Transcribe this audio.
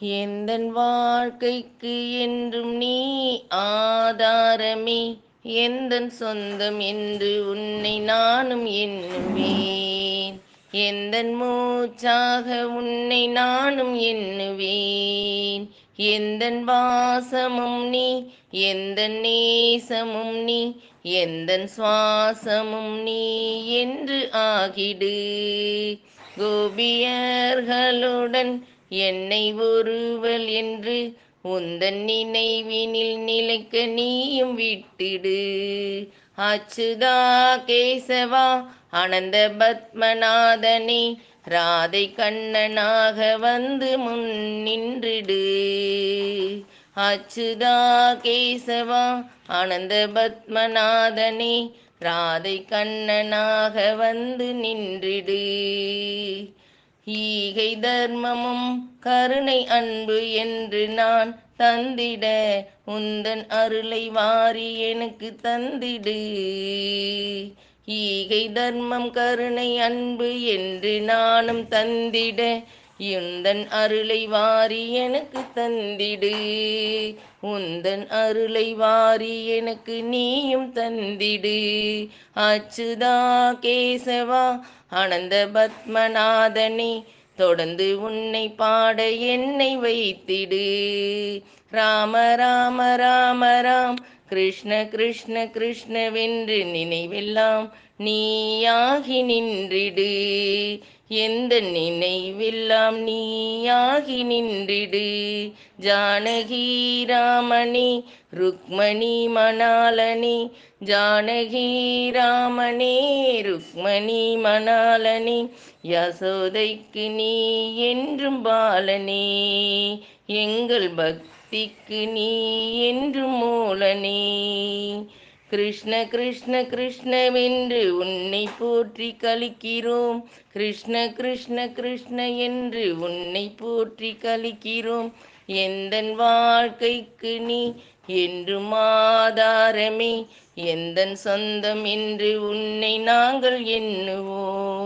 எந்தன் வாழ்க்கைக்கு என்றும் நீ ஆதாரமே. எந்தன் சொந்தம் என்று உன்னை நானும் எண்ணுவேன். எந்தன் மூச்சாக உன்னை நானும் எண்ணுவேன். எந்தன் வாசமும் நீ, எந்தன் நேசமும் நீ, எந்தன் சுவாசமும் நீ என்று ஆகிடு. கோபியர்களுடன் என்னை ஒருவல் என்று உந்தன் நினைவினில் நிலைக்க நீயும் விட்டிடு. அச்சுதா கேசவா அனந்த பத்மநாதனே, ராதை கண்ணனாக வந்து முன் நின்றிடு. அச்சுதா கேசவா அனந்த பத்மநாதனே, ராதை கண்ணனாக வந்து நின்றிடு. ஈகை தர்மமும் கருணை அன்பு என்று நான் தந்திட உந்தன் அருளை வாரி எனக்கு தந்திடு. ஈகை தர்மம் கருணை அன்பு என்று நானும் தந்திட உந்தன் அருளை வாரி எனக்கு தந்திடு. உந்தன் அருளை வாரி எனக்கு நீயும் தந்திடு. அச்சுதா கேசவா அனந்த பத்மநாதனே, தொடர்ந்து உன்னை பாட என்னை வைத்திடு. ராம ராம ராம ராம், கிருஷ்ண கிருஷ்ண கிருஷ்ணவென்று நினைவெல்லாம் நீயாகி நின்றிடு. எந்த நினைவெல்லாம் நீயாகி நின்றிடு. ஜானகி ராமனே, ருக்மணி மணாலனே, ஜானகி ராமனே, ருக்மணி மணாலனே, யசோதைக்கு நீ என்றும் பாலனே, எங்கள் பக்திக்கு நீ என்றும் மூலனே. கிருஷ்ண கிருஷ்ண கிருஷ்ணவென்று உன்னை போற்றி கலிக்கிறோம். கிருஷ்ண கிருஷ்ண கிருஷ்ண என்று உன்னை போற்றி கலிக்கிறோம். எந்தன் வாழ்க்கைக்கு நீ என்றும் ஆதாரமே. எந்தன் சொந்தம் என்று உன்னை நாங்கள் எண்ணுவோம்.